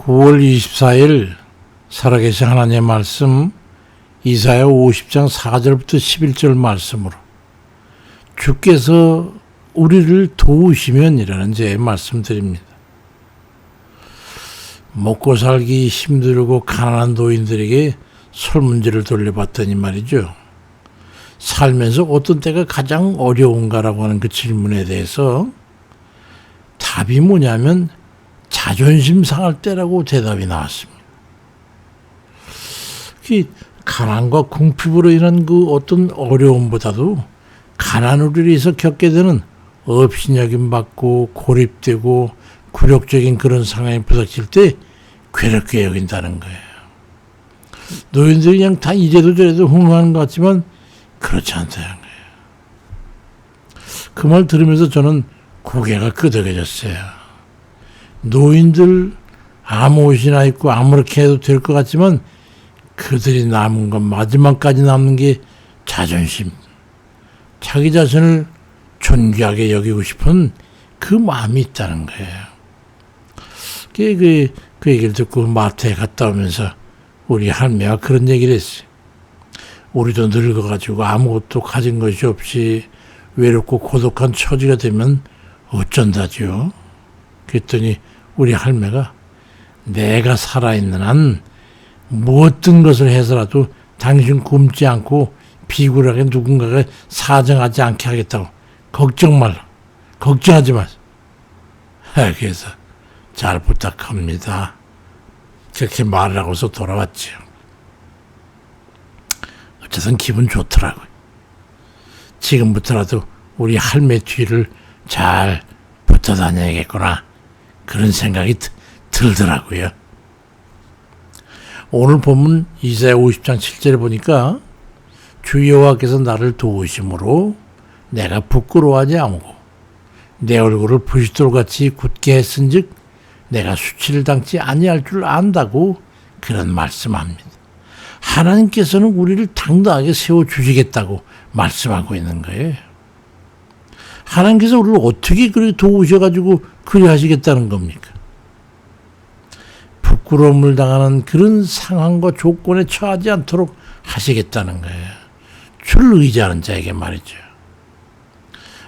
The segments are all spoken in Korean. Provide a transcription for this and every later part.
9월 24일 살아계신 하나님의 말씀 이사야 50장 4절부터 11절 말씀으로 주께서 우리를 도우시면이라는 제 말씀드립니다. 먹고 살기 힘들고 가난한 노인들에게 설문지를 돌려봤더니 말이죠. 살면서 어떤 때가 가장 어려운가라고 하는 그 질문에 대해서 답이 뭐냐면 자존심 상할 때라고 대답이 나왔습니다. 가난과 궁핍으로 인한 그 어떤 어려움보다도 가난으로 인해서 겪게 되는 업신여김 받고 고립되고 굴욕적인 그런 상황에 부닥칠 때 괴롭게 여긴다는 거예요. 노인들이 그냥 다 이래도 저래도 흥하는 것 같지만 그렇지 않다는 거예요. 그 말 들으면서 저는 고개가 끄덕여졌어요. 노인들 아무 옷이나 입고 아무렇게 해도 될 것 같지만 그들이 남은 건 마지막까지 남는 게 자존심, 자기 자신을 존귀하게 여기고 싶은 그 마음이 있다는 거예요. 그 얘기를 듣고 마트에 갔다 오면서 우리 할매가 그런 얘기를 했어요. 우리도 늙어가지고 아무것도 가진 것이 없이 외롭고 고독한 처지가 되면 어쩐다지요? 그랬더니 우리 할매가 내가 살아있는 한 무엇든 것을 해서라도 당신 굶지 않고 비굴하게 누군가가 사정하지 않게 하겠다고 걱정 말라. 걱정하지 마세요. 그래서 잘 부탁합니다. 그렇게 말을 하고서 돌아왔지요. 어쨌든 기분 좋더라고요. 지금부터라도 우리 할매 뒤를 잘 붙어 다녀야겠구나. 그런 생각이 들더라고요. 오늘 본문 이사야 50장 7절에 보니까 주 여호와께서 나를 도우심으로 내가 부끄러워하지 않고 내 얼굴을 부싯돌같이 굳게 했은즉 내가 수치를 당치 아니할 줄 안다고 그런 말씀합니다. 하나님께서는 우리를 당당하게 세워주시겠다고 말씀하고 있는 거예요. 하나님께서 우리를 어떻게 그렇게 도우셔가지고 그리 하시겠다는 겁니까? 부끄러움을 당하는 그런 상황과 조건에 처하지 않도록 하시겠다는 거예요. 주를 의지하는 자에게 말이죠.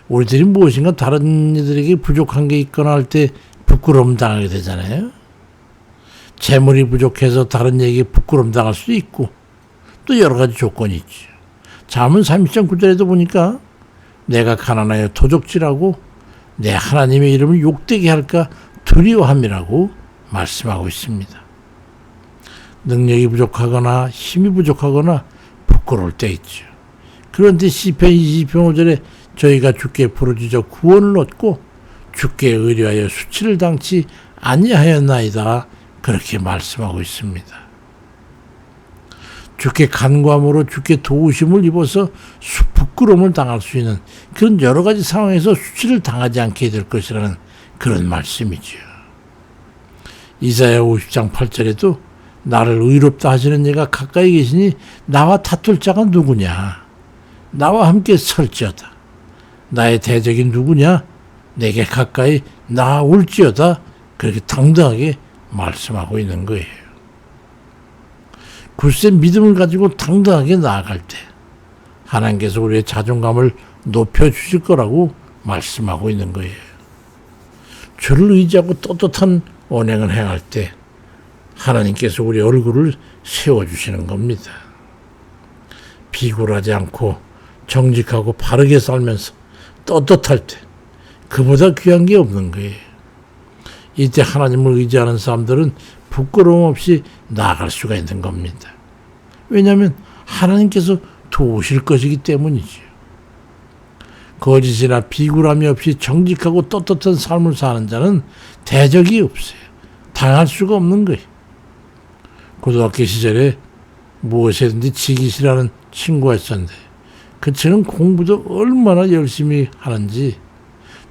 우리들이 무엇인가 다른 이들에게 부족한 게 있거나 할 때 부끄러움 당하게 되잖아요. 재물이 부족해서 다른 이에게 부끄러움 당할 수도 있고 또 여러 가지 조건이 있죠. 잠언 30장 9절에도 보니까 내가 가난하여 도적질하고 내 하나님의 이름을 욕되게 할까 두려워함이라고 말씀하고 있습니다. 능력이 부족하거나 힘이 부족하거나 부끄러울 때 있죠. 그런데 시편 20편 5절에 저희가 주께 부르짖어 구원을 얻고 주께 의뢰하여 수치를 당치 아니하였나이다. 그렇게 말씀하고 있습니다. 주께 간구함으로 주께 도우심을 입어서 부끄러움을 당할 수 있는 그런 여러 가지 상황에서 수치를 당하지 않게 될 것이라는 그런 말씀이죠. 이사야 50장 8절에도 나를 의롭다 하시는 이가 가까이 계시니 나와 다툴 자가 누구냐? 나와 함께 설지어다. 나의 대적이 누구냐? 내게 가까이 나올지어다. 그렇게 당당하게 말씀하고 있는 거예요. 글쎄 믿음을 가지고 당당하게 나아갈 때 하나님께서 우리의 자존감을 높여주실 거라고 말씀하고 있는 거예요. 주를 의지하고 떳떳한 언행을 행할 때 하나님께서 우리 얼굴을 세워주시는 겁니다. 비굴하지 않고 정직하고 바르게 살면서 떳떳할 때 그보다 귀한 게 없는 거예요. 이때 하나님을 의지하는 사람들은 부끄러움 없이 나아갈 수가 있는 겁니다. 왜냐하면 하나님께서 도우실 것이기 때문이죠. 거짓이나 비굴함이 없이 정직하고 떳떳한 삶을 사는 자는 대적이 없어요. 당할 수가 없는 거예요. 고등학교 시절에 무엇이든지 지기 싫어하는 친구가 있었는데 그 친구는 공부도 얼마나 열심히 하는지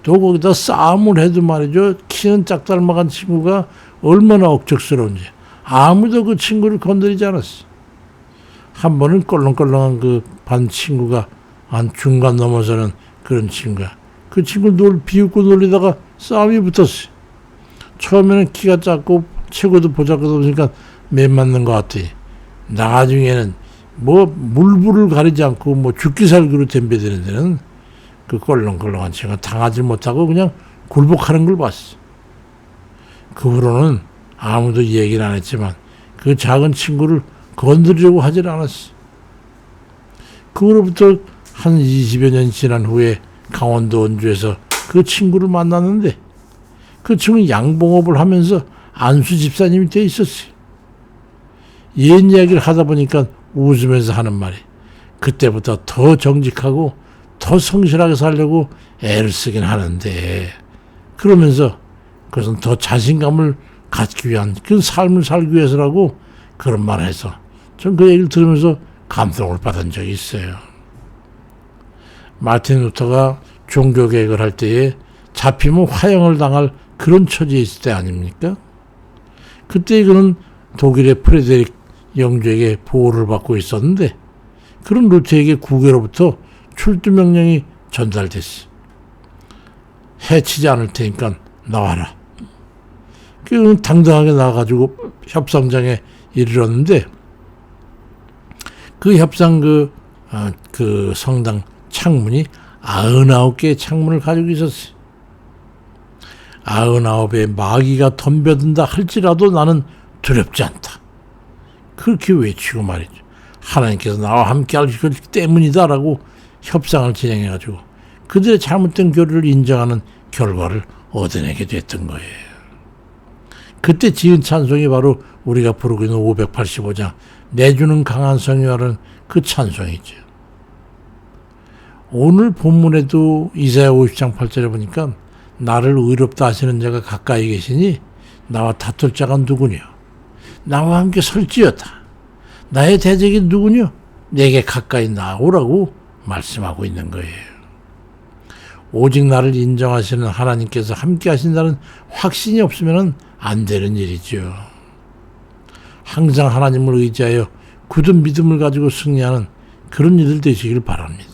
또 거기다 싸움을 해도 말이죠. 키는 짝닮아간 친구가 얼마나 억척스러운지 아무도 그 친구를 건드리지 않았어. 한 번은 껄렁껄렁한 그 반 친구가 한 중간 넘어서는 그런 친구야. 그 친구를 비웃고 놀리다가 싸움이 붙었어요. 처음에는 키가 작고 최고도 보잘것도 없으니까 매 맞는 것 같아. 나중에는 뭐 물불을 가리지 않고 뭐 죽기 살기로 덤벼드는 데는 그 껄렁껄렁한 친구가 당하지 못하고 그냥 굴복하는 걸 봤어. 그 후로는 아무도 얘기를 안 했지만 그 작은 친구를 건드리려고 하질 않았어. 그 후로부터 한 20여 년 지난 후에 강원도 원주에서 그 친구를 만났는데 그 친구는 양봉업을 하면서 안수 집사님이 돼 있었어요. 옛 이야기를 하다 보니까 웃으면서 하는 말이 그때부터 더 정직하고 더 성실하게 살려고 애를 쓰긴 하는데 그러면서 그것은 더 자신감을 갖기 위한 그 삶을 살기 위해서라고 그런 말을 해서 전 그 얘기를 들으면서 감동을 받은 적이 있어요. 마틴 루터가 종교개혁을 할 때에 잡히면 화형을 당할 그런 처지에 있을 때 아닙니까? 그때 그는 독일의 프레데릭 영주에게 보호를 받고 있었는데 그런 루터에게 국외로부터 출두 명령이 전달됐어. 해치지 않을 테니까 나와라. 그는 당당하게 나와가지고 협상장에 이르렀는데 그 협상 그 성당 창문이 99개의 창문을 가지고 있었어요. 99의 마귀가 덤벼든다 할지라도 나는 두렵지 않다. 그렇게 외치고 말이죠. 하나님께서 나와 함께 하시기 때문이다라고 협상을 진행해가지고 그들의 잘못된 교리를 인정하는 결과를 얻어내게 됐던 거예요. 그때 지은 찬송이 바로 우리가 부르고 있는 585장 내주는 강한 성령이라는 그 찬송이죠. 오늘 본문에도 이사야 50장 8절에 보니까 나를 의롭다 하시는 자가 가까이 계시니 나와 다툴 자가 누구뇨? 나와 함께 설지어다. 나의 대적이 누구뇨? 내게 가까이 나오라고 말씀하고 있는 거예요. 오직 나를 인정하시는 하나님께서 함께 하신다는 확신이 없으면 안 되는 일이죠. 항상 하나님을 의지하여 굳은 믿음을 가지고 승리하는 그런 이들 되시길 바랍니다.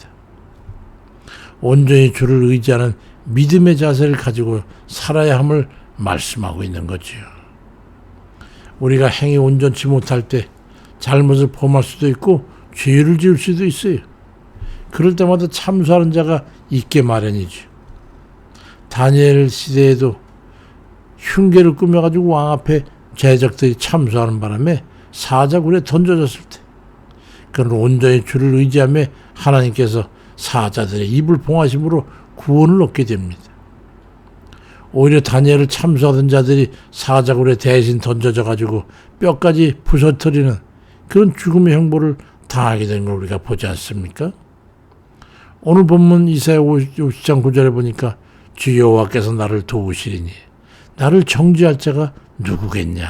온전히 주를 의지하는 믿음의 자세를 가지고 살아야 함을 말씀하고 있는 거죠. 우리가 행위 온전치 못할 때 잘못을 범할 수도 있고 죄를 지을 수도 있어요. 그럴 때마다 참수하는 자가 있게 마련이죠. 다니엘 시대에도 흉계를 꾸며가지고 왕 앞에 제적들이 참수하는 바람에 사자굴에 던져졌을 때 그는 온전히 주를 의지하며 하나님께서 사자들의 입을 봉하심으로 구원을 얻게 됩니다. 오히려 다니엘을 참수하던 자들이 사자굴에 대신 던져져 가지고 뼈까지 부서뜨리는 그런 죽음의 형벌을 당하게 된 걸 우리가 보지 않습니까? 오늘 본문 이사야 50장 9절에 보니까 주 여호와께서 나를 도우시리니 나를 정죄할 자가 누구겠냐.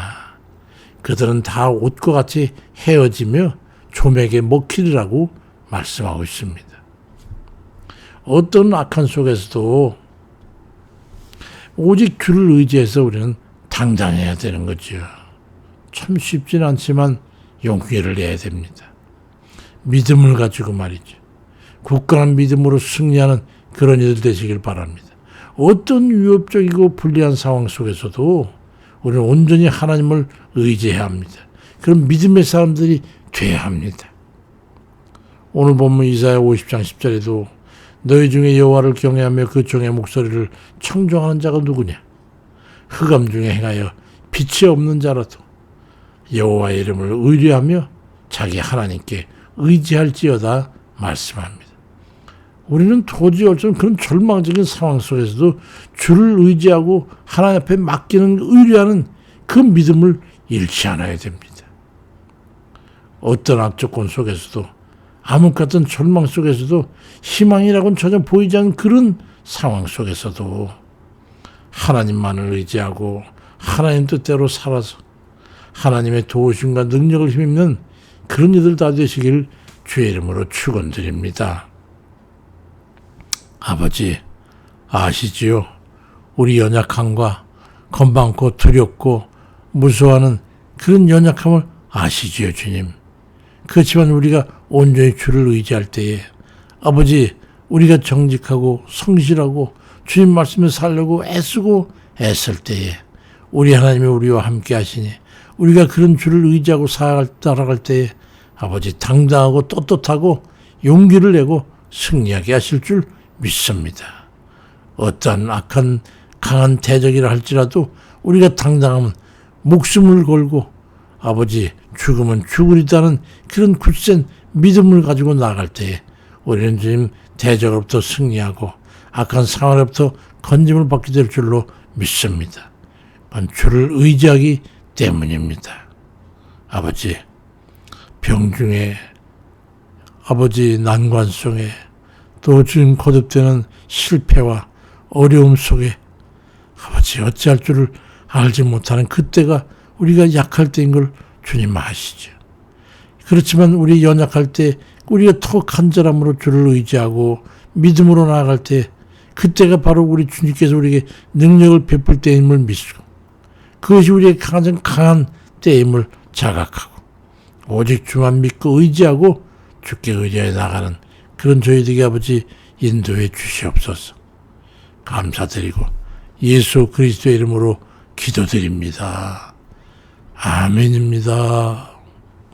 그들은 다 옷과 같이 헤어지며 조맥에 먹히리라고 말씀하고 있습니다. 어떤 악한 속에서도 오직 주를 의지해서 우리는 당당해야 되는 거죠. 참 쉽진 않지만 용기를 내야 됩니다. 믿음을 가지고 말이죠. 굳건한 믿음으로 승리하는 그런 이들 되시길 바랍니다. 어떤 위협적이고 불리한 상황 속에서도 우리는 온전히 하나님을 의지해야 합니다. 그런 믿음의 사람들이 돼야 합니다. 오늘 본문 이사야 50장 10절에도 너희 중에 여호와를 경외하며 그 종의 목소리를 청종하는 자가 누구냐? 흑암 중에 행하여 빛이 없는 자라도 여호와의 이름을 의뢰하며 자기 하나님께 의지할지어다 말씀합니다. 우리는 도저히 어쩔 수 없는 그런 절망적인 상황 속에서도 주를 의지하고 하나님 앞에 맡기는 의뢰하는 그 믿음을 잃지 않아야 됩니다. 어떤 악조건 속에서도 암흑 같은 절망 속에서도 희망이라고는 전혀 보이지 않는 그런 상황 속에서도 하나님만을 의지하고 하나님 뜻대로 살아서 하나님의 도우심과 능력을 힘입는 그런 이들 다 되시길 주의 이름으로 축원드립니다. 아버지 아시지요? 우리 연약함과 건방고 두렵고 무서워하는 그런 연약함을 아시지요, 주님. 그렇지만 우리가 온전히 주를 의지할 때에 아버지 우리가 정직하고 성실하고 주님 말씀에 살려고 애쓰고 애쓸 때에 우리 하나님이 우리와 함께 하시니 우리가 그런 주를 의지하고 살아갈 때에 아버지 당당하고 떳떳하고 용기를 내고 승리하게 하실 줄 믿습니다. 어떠한 악한 강한 대적이라 할지라도 우리가 당당하면 목숨을 걸고 아버지 죽으면 죽으리다는 그런 굳센 믿음을 가지고 나아갈 때에 우리는 주님 대적으로부터 승리하고 악한 상황으로부터 건짐을 받게 될 줄로 믿습니다. 주를 의지하기 때문입니다. 아버지 병중에 아버지 난관 속에 또 주님 거듭되는 실패와 어려움 속에 아버지 어찌할 줄을 알지 못하는 그때가 우리가 약할 때인 걸 주님 아시죠. 그렇지만 우리 연약할 때 우리가 더 간절함으로 주를 의지하고 믿음으로 나아갈 때 그때가 바로 우리 주님께서 우리에게 능력을 베풀 때임을 믿고 그것이 우리의 가장 강한 때임을 자각하고 오직 주만 믿고 의지하고 주께 의지해 나가는 그런 저희들에게 아버지 인도해 주시옵소서. 감사드리고 예수 그리스도의 이름으로 기도드립니다. 아멘입니다.